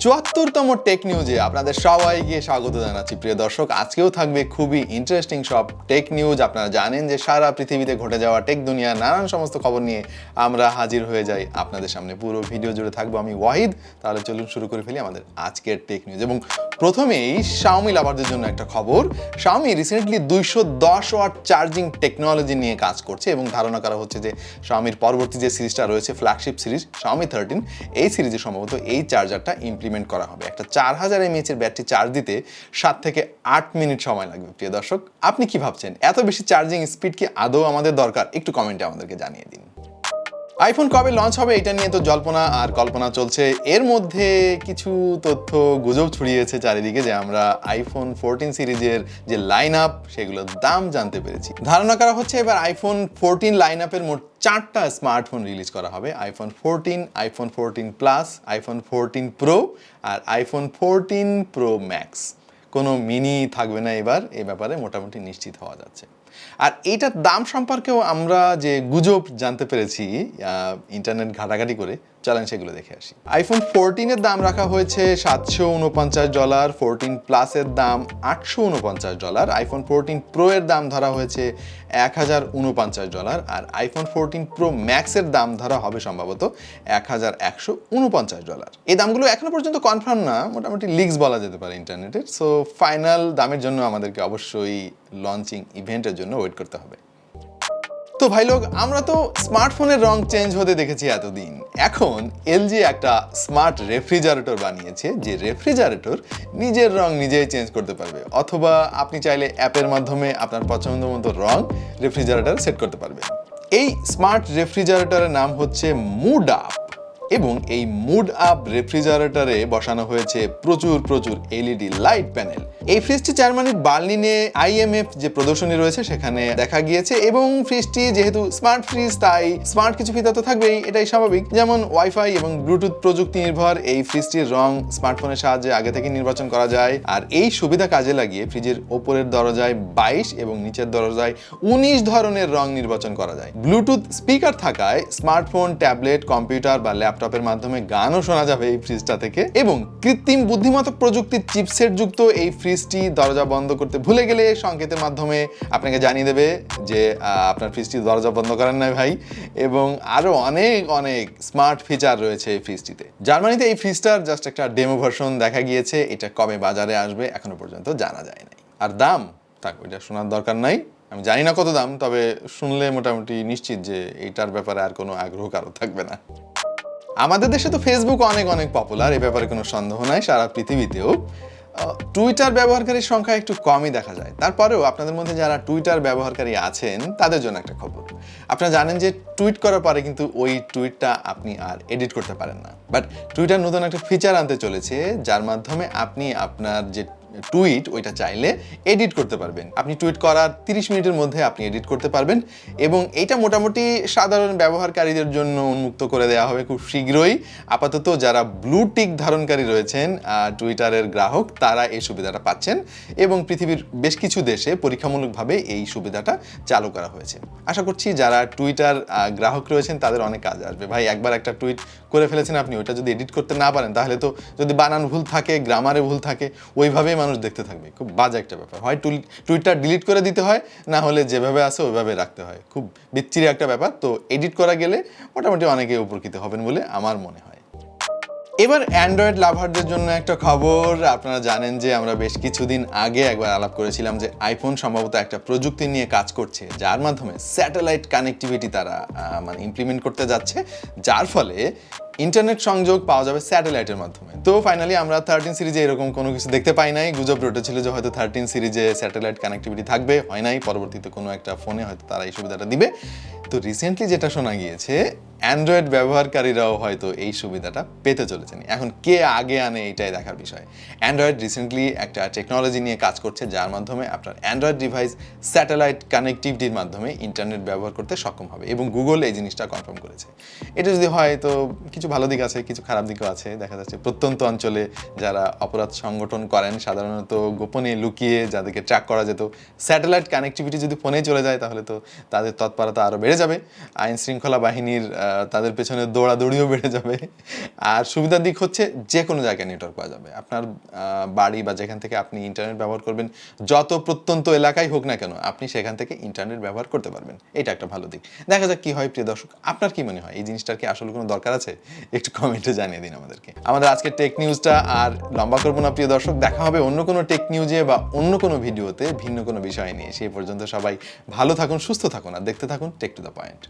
৭৪তম take নিউজে আপনাদের সবাইকে স্বাগত জানাচ্ছি প্রিয় দর্শক। আজকেও থাকবে খুবই ইন্টারেস্টিং সব টেক নিউজ। আপনারা জানেন যে সারা পৃথিবীতে ঘটে যাওয়া টেক দুনিয়ার নানান সমস্ত খবর নিয়ে আমরা হাজির হয়ে যাই আপনাদের সামনে। পুরো ভিডিও জুড়ে থাকবো আমি ওয়াহিদ। তাহলে চলুন শুরু করে ফেলি আমাদের আজকের টেক নিউজ। এবং প্রথমেই Xiaomi লাভারদের জন্য একটা খবর। Xiaomi recently 210 watt charging technology নিয়ে কাজ করছে এবং ধারণা করা হচ্ছে যে Xiaomiর পরবর্তী যে সিরিজটা রয়েছে ফ্ল্যাগশিপ সিরিজ Xiaomi 13, এই সিরিজে সম্ভবত এই চার্জারটা ইমপ্লিমেন্ট করা হবে। একটা 4000 mAh এর ব্যাটারি চার্জ দিতে 7 থেকে 8 মিনিট সময় লাগবে। প্রিয় দর্শক, আপনি কি ভাবছেন, এত বেশি চার্জিং স্পিড কি আদৌ আমাদের দরকার? একটু কমেন্টে আমাদেরকে জানিয়ে দিন। আইফোন কবে লঞ্চ হবে এটা নিয়ে তো জল্পনা আর কল্পনা চলছে। এর মধ্যে কিছু তথ্য গুজব ছড়িয়েছে চারিদিকে যে আমরা আইফোন 14 সিরিজের যে লাইন আপ সেগুলোর দাম জানতে পেরেছি। ধারণা করা হচ্ছে এবার আইফোন 14 লাইন আপের মোট 4টা স্মার্টফোন রিলিজ করা হবে। IPhone 14, iPhone 14 plus, iPhone 14 pro আর আইফোন 14 প্রো ম্যাক্স। কোনো মিনি থাকবে না এবার, এই ব্যাপারে মোটামুটি নিশ্চিত হওয়া যাচ্ছে। আর এইটার দাম সম্পর্কেও আমরা যে গুজব জানতে পেরেছি ইন্টারনেট ঘাটাঘাটি করে, চলেন সেগুলো দেখে আসি। আইফোন 14 এর দাম রাখা হয়েছে $749, 14 প্লাসের দাম $849, আইফোন 14 প্রো এর দাম ধরা হয়েছে $1049 আর আইফোন 14 প্রো ম্যাক্সের দাম ধরা হবে সম্ভবত $1149। এই দামগুলো এখনো পর্যন্ত কনফার্ম না, মোটামুটি লিকস বলা যেতে পারে ইন্টারনেটের। সো ফাইনাল দামের জন্য আমাদেরকে অবশ্যই লঞ্চিং ইভেন্টের জন্য ওয়েট করতে হবে। তো ভাই লোক, আমরা তো স্মার্টফোনের রং চেঞ্জ হতে দেখেছি এতদিন। এখন এলজি একটা স্মার্ট রেফ্রিজারেটর বানিয়েছে, যে রেফ্রিজারেটর নিজের রং নিজেই চেঞ্জ করতে পারবে, অথবা আপনি চাইলে অ্যাপের মাধ্যমে আপনার পছন্দ মতো রং রেফ্রিজারেটর সেট করতে পারবেন। এই স্মার্ট রেফ্রিজারেটরের নাম হচ্ছে মুড আপ এবং এই মুড আপ রেফ্রিজারেটরে বসানো হয়েছে প্রচুর এলইডি লাইট প্যানেল। এই ফ্রিজটি জার্মানির বার্লিনে আইএমএফ যে প্রদর্শনী রয়েছে সেখানে দেখা গিয়েছে এবং ফ্রিজটি যেহেতু স্মার্ট ফ্রিজ তাই স্মার্ট কিছু ফিচার তো থাকবেই, এটাই স্বাভাবিক। যেমন ওয়াইফাই এবং ব্লুটুথ প্রযুক্তি নির্ভর এই ফ্রিজটির রং স্মার্টফোনের সাহায্যে আগে থেকে নির্বাচন করা যায়। আর এই সুবিধা কাজে লাগিয়ে ফ্রিজের ওপরের দরজায় 22 এবং নিচের দরজায় 19 ধরনের রং নির্বাচন করা যায়। ব্লুটুথ স্পিকার থাকায় স্মার্টফোন, ট্যাবলেট, কম্পিউটার বা ল্যাপটপের মাধ্যমে গানও শোনা যাবে এই ফ্রিজটা থেকে। এবং কৃত্রিম বুদ্ধিমত্তা প্রযুক্তির চিপসেট যুক্ত এই ফ্রিজটি দরজা বন্ধ করতে ভুলে গেলে সংকেতের মাধ্যমে আপনাকে জানিয়ে দেবে যে আপনার ফ্রিজটি দরজা বন্ধ করেন না ভাই। এবং আরো অনেক স্মার্ট ফিচার রয়েছে এই ফ্রিজটিতে। জার্মানিতে এই ফ্রিজটার জাস্ট একটা ডেমো ভার্সন দেখা গিয়েছে, এটা কবে বাজারে আসবে এখনো পর্যন্ত জানা যায় নাই। আর দাম থাক, ওইটা শোনার দরকার নাই, আমি জানি না কত দাম, তবে শুনলে মোটামুটি নিশ্চিত যে এইটার ব্যাপারে আর কোনো আগ্রহ কারো থাকবে না। আমাদের দেশে তো ফেসবুক অনেক পপুলার, এ ব্যাপারে কোনো সন্দেহ নাই। সারা পৃথিবীতেও টুইটার ব্যবহারকারীর সংখ্যা একটু কমই দেখা যায়। তারপরেও আপনাদের মধ্যে যারা টুইটার ব্যবহারকারী আছেন তাদের জন্য একটা খবর। আপনারা জানেন যে টুইট করার পরে কিন্তু ওই টুইটটা আপনি আর এডিট করতে পারেন না, বাট টুইটার নতুন একটা ফিচার আনতে চলেছে যার মাধ্যমে আপনি আপনার যে টুইট ওইটা চাইলে এডিট করতে পারবেন। আপনি টুইট করার 30 মিনিটের মধ্যে আপনি এডিট করতে পারবেন এবং এটা মোটামুটি সাধারণ ব্যবহারকারীদের জন্য উন্মুক্ত করে দেওয়া হবে খুব শীঘ্রই। আপাতত যারা ব্লু টিক ধারণকারী রয়েছেন টুইটারের গ্রাহক, তারা এই সুবিধাটা পাচ্ছেন এবং পৃথিবীর বেশ কিছু দেশে পরীক্ষামূলকভাবে এই সুবিধাটা চালু করা হয়েছে। আশা করছি যারা টুইটার গ্রাহক রয়েছেন তাদের অনেক কাজে আসবে। ভাই, একবার একটা টুইট করে ফেলেছেন আপনি, ওইটা যদি এডিট করতে না পারেন তাহলে তো যদি বানান ভুল থাকে, গ্রামারে ভুল থাকে, ওইভাবেই মানুষ দেখতে থাকবে। খুব বাজে একটা ব্যাপার। হয় টুইটটা ডিলিট করে দিতে হয়, না হলে যেভাবে আছে ওইভাবে রাখতে হয়। খুব বিচ্ছিরি একটা ব্যাপার। তো এডিট করা গেলে মোটামুটি অনেকে উপকৃত হবেন বলে আমার মনে হয়। এবার অ্যান্ড্রয়েড লাভারদের জন্য একটা খবর। আপনারা জানেন যে আমরা বেশ কিছুদিন আগে একবার আলাপ করেছিলাম যে আইফোন সম্ভবত একটা প্রযুক্তি নিয়ে কাজ করছে যার মাধ্যমে স্যাটেলাইট কানেক্টিভিটি তারা ইমপ্লিমেন্ট করতে যাচ্ছে, যার ফলে ইন্টারনেট সংযোগ পাওয়া যাবে স্যাটেলাইটের মাধ্যমে। তো ফাইনালি আমরা 13 সিরিজে এরকম কোনো কিছু দেখতে পাই নাই। গুজব রটেছিল যে হয়তো 13 সিরিজে স্যাটেলাইট কানেক্টিভিটি থাকবে, হয় নাই। পরবর্তীতে কোনো একটা ফোনে হয়তো তারা এই সুবিধাটা দিবে। তো রিসেন্টলি যেটা শোনা গিয়েছে, অ্যান্ড্রয়েড ব্যবহারকারীরাও হয়তো এই সুবিধাটা পেতে চলেছেন। এখন কে আগে আনে এটাই দেখার বিষয়। অ্যান্ড্রয়েড রিসেন্টলি একটা টেকনোলজি নিয়ে কাজ করছে যার মাধ্যমে আপনার অ্যান্ড্রয়েড ডিভাইস স্যাটেলাইট কানেক্টিভিটির মাধ্যমে ইন্টারনেট ব্যবহার করতে সক্ষম হবে এবং গুগল এই জিনিসটা কনফার্ম করেছে। এটা যদি হয় তো কিছু কিছু ভালো দিক আছে, কিছু খারাপ দিকও আছে। দেখা যাচ্ছে প্রত্যন্ত অঞ্চলে যারা অপরাধ সংগঠন করেন, সাধারণত গোপনে লুকিয়ে যাদেরকে ট্র্যাক করা যেত, স্যাটেলাইট কানেক্টিভিটি যদি ফোনে চলে যায় তাহলে তো তাদের তৎপরতা আরও বেড়ে যাবে, আইন শৃঙ্খলা বাহিনীর তাদের পেছনে দৌড়াদৌড়িও বেড়ে যাবে। আর সুবিধার দিক হচ্ছে যে কোনো জায়গায় নেটওয়ার্ক পাওয়া যাবে। আপনার বাড়ি বা যেখান থেকে আপনি ইন্টারনেট ব্যবহার করবেন, যত প্রত্যন্ত এলাকায় হোক না কেন, আপনি সেখান থেকে ইন্টারনেট ব্যবহার করতে পারবেন। এটা একটা ভালো দিক। দেখা যাক কি হয় প্রিয় দর্শক, আপনার কি মনে হয় এই জিনিসটার কি আসলে কোনো দরকার আছে? একটু কমেন্টে জানিয়ে দিন আমাদেরকে। আমাদের আজকের টেক নিউজটা আর লম্বা করবো না প্রিয় দর্শক, দেখা হবে অন্য কোনো টেক নিউজে বা অন্য কোনো ভিডিওতে ভিন্ন কোনো বিষয় নিয়ে। সেই পর্যন্ত সবাই ভালো থাকুন, সুস্থ থাকুন আর দেখতে থাকুন টেক টু দ্য পয়েন্ট।